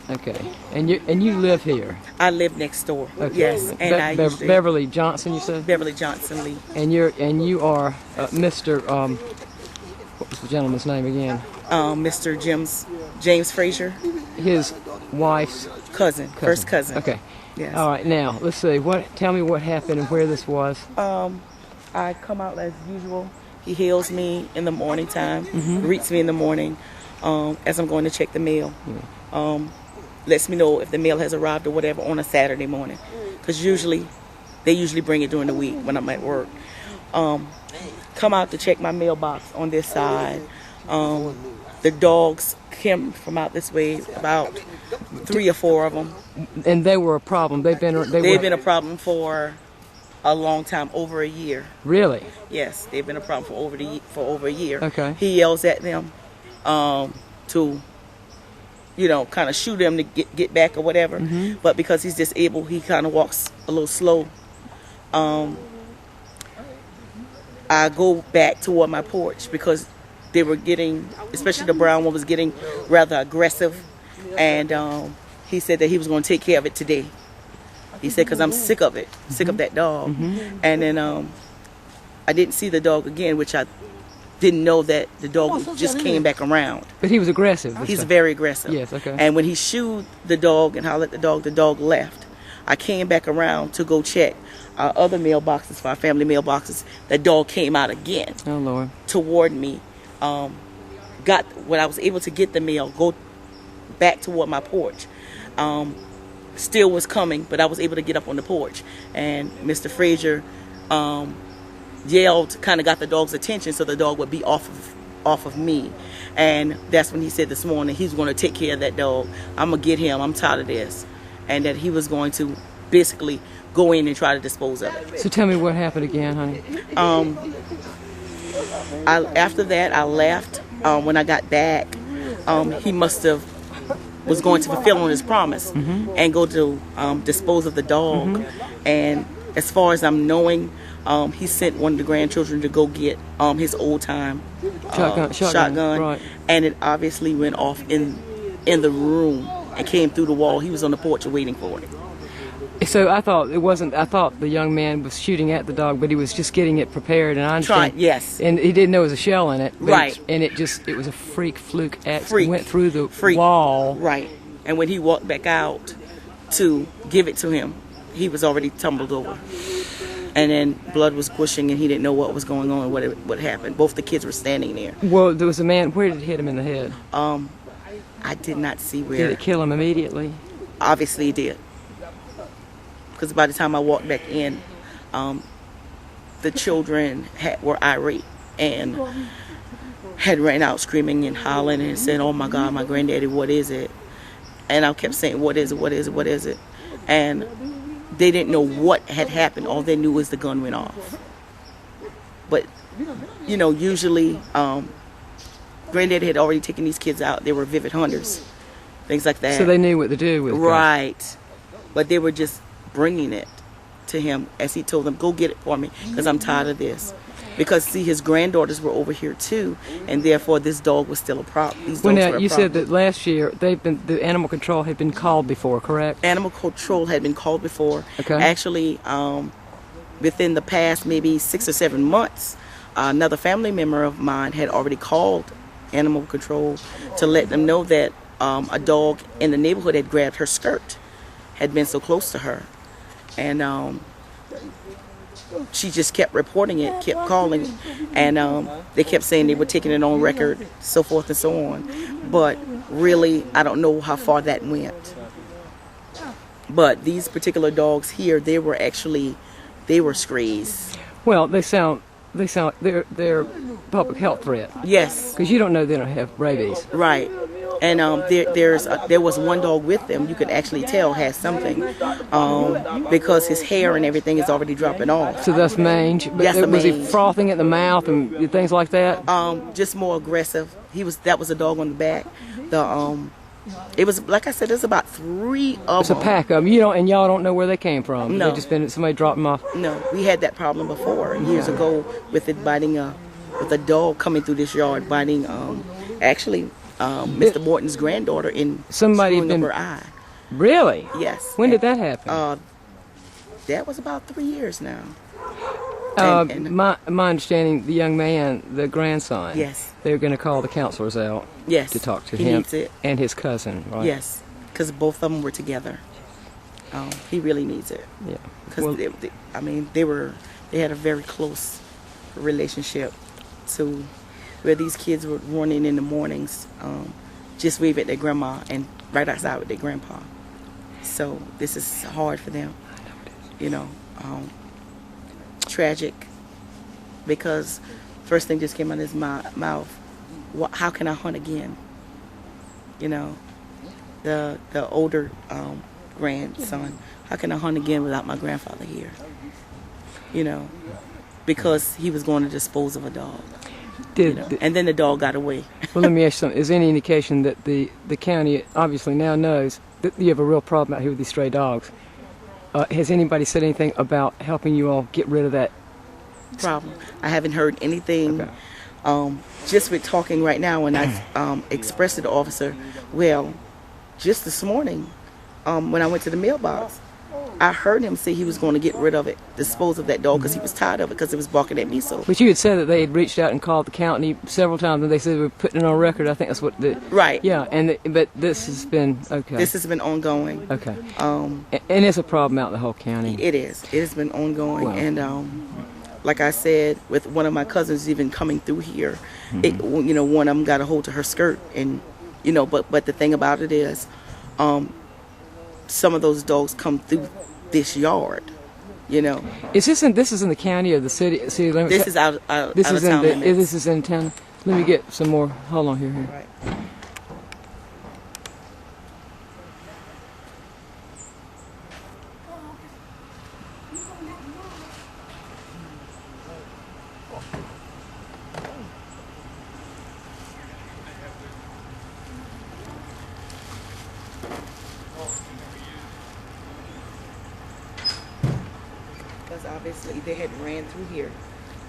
Okay. And you live here? I live next door. Okay. Yes. And I usually, Beverly Johnson, you said? Beverly Johnson Lee. And you are Mr. What was the gentleman's name again? Mr. James Frazier. His wife's cousin. First cousin. Okay. Yes. All right. Now let's see. Tell me what happened and where this was. I come out as usual. He hails me in the morning time, greets me in the morning as I'm going to check the mail. Lets me know if the mail has arrived or whatever on a Saturday morning, because they usually bring it during the week when I'm at work. Come out to check my mailbox on this side. The dogs came from out this way, about 3 or 4 of them. And they were a problem. They've been a problem for a long time, over a year. Really? Yes, they've been a problem for over a year. Okay. He yells at them to, kind of shoot them to get back or whatever. But because he's disabled, he kind of walks a little slow. I go back toward my porch because they were getting, especially the brown one, was getting rather aggressive. And he said that he was going to take care of it today. He said, because I'm sick of it, sick of that dog. And then I didn't see the dog again, which I didn't know that the dog just came back around. But he was aggressive. He's very aggressive. Yes, okay. And when he shooed the dog and hollered at the dog left. I came back around to go check our other mailboxes, for our family mailboxes. The dog came out again. Oh, Lord. Toward me. When I was able to get the mail, go back toward my porch. Still was coming, but I was able to get up on the porch. And Mr. Frazier yelled, kind of got the dog's attention so the dog would be off of me. And that's when he said this morning he's going to take care of that dog. I'm going to get him. I'm tired of this. And that he was going to basically go in and try to dispose of it. So tell me what happened again, honey. After that, I left. When I got back, he was going to fulfill on his promise and go to dispose of the dog. And as far as I'm knowing, he sent one of the grandchildren to go get his old time shotgun. Right. And it obviously went off in the room and came through the wall. He was on the porch waiting for it. So I thought the young man was shooting at the dog, but he was just getting it prepared, and I understand. Yes. And he didn't know there was a shell in it. Right. It was a fluke accident. Went through the wall. Right. And when he walked back out to give it to him, he was already tumbled over. And then blood was gushing, and he didn't know what was going on, what happened. Both the kids were standing there. Well, there was a man. Where did it hit him in the head? I did not see where. Did it kill him immediately? Obviously, it did. Because by the time I walked back in, the children were irate and had ran out screaming and hollering and said, "Oh my God, my granddaddy, what is it?" And I kept saying, "What is it? What is it? What is it?" And they didn't know what had happened. All they knew was the gun went off. But, usually, granddaddy had already taken these kids out. They were vivid hunters, things like that. So they knew what to do with it. Right. But they were just bringing it to him as he told them, "Go get it for me, because I'm tired of this." Because, see, his granddaughters were over here too, and therefore this dog was still a problem. Well, now, you said that last year the animal control had been called before, correct? Animal control had been called before. Okay. Actually, within the past maybe 6 or 7 months, another family member of mine had already called animal control to let them know that a dog in the neighborhood had grabbed her skirt, had been so close to her. And she just kept reporting it, kept calling, and they kept saying they were taking it on record, so forth and so on. But really, I don't know how far that went. But these particular dogs here, they were strays. Well, they're public health threat. Yes. Because you don't know they don't have rabies. Right. And there was one dog with them, you could actually tell has something, because his hair and everything is already dropping off. So that's mange. But yes, was he frothing at the mouth and things like that? Just more aggressive. That was a dog on the back. It was, like I said, there's about 3 of them. It's a pack of them. And y'all don't know where they came from. No. They just been somebody dropped them off. No, we had that problem before years ago with it biting with a dog coming through this yard biting. Actually, Mr. Morton's granddaughter in Somebody screwing been- up her eye. Really? Yes. When did that happen? That was about 3 years now. My understanding, the young man, the grandson. Yes. They're going to call the counselors out. Yes. To talk to he him needs it. and his cousin, right? Yes, because both of them were together. He really needs it. Yeah. Because Well, they had a very close relationship to where these kids were running in the mornings, just wave at their grandma and right outside with their grandpa. So this is hard for them, you know. Tragic, because first thing just came out of his mouth, how can I hunt again? You know, the older grandson, how can I hunt again without my grandfather here? You know, because he was going to dispose of a dog. And then the dog got away. Well, let me ask you something. Is there any indication that the county obviously now knows that you have a real problem out here with these stray dogs? Has anybody said anything about helping you all get rid of that problem? I haven't heard anything. Okay. Just with talking right now, when I expressed to the officer, well, just this morning, when I went to the mailbox, I heard him say he was going to get rid of it, dispose of that dog, because he was tired of it, because it was barking at me. So. But you had said that they had reached out and called the county several times, and they said they were putting it on record. I think that's what the... Right. Yeah, but this has been... Okay. This has been ongoing. Okay. And it's a problem out in the whole county. It is. It has been ongoing. Wow. And like I said, with one of my cousins even coming through here, one of them got a hold of her skirt. And, but the thing about it is, some of those dogs come through this yard, Is this in the county or the city limits? This is out of town limits. This is in town. Let me get some more. Hold on here. Right. Obviously they had ran through here,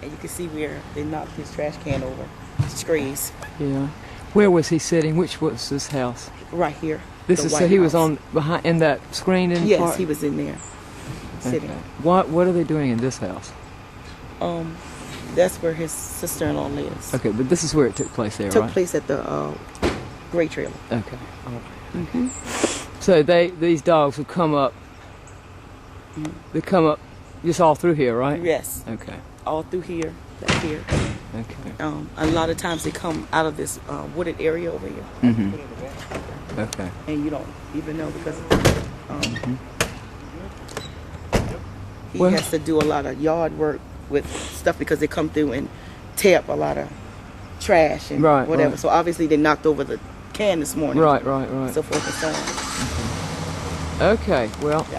and you can see where they knocked his trash can over. Strays. Yeah. Where was he sitting? Which was his house? Right here. This is so he was on behind in that screened in Yes, part? he was in there sitting. Okay. What are they doing in this house? That's where his sister-in-law lives. Okay, but this is where it took place there, Took right? place at the Gray Trailer. Okay. All right. Mm-hmm. So these dogs would come up. They come up just all through here, right? Yes. Okay. All through here, back here. Okay. A lot of times they come out of this wooded area over here. Mm-hmm. Okay. And you don't even know because he has to do a lot of yard work with stuff because they come through and tear up a lot of trash and whatever. Right. So obviously they knocked over the can this morning. Right. So forth and so on. Okay. Well.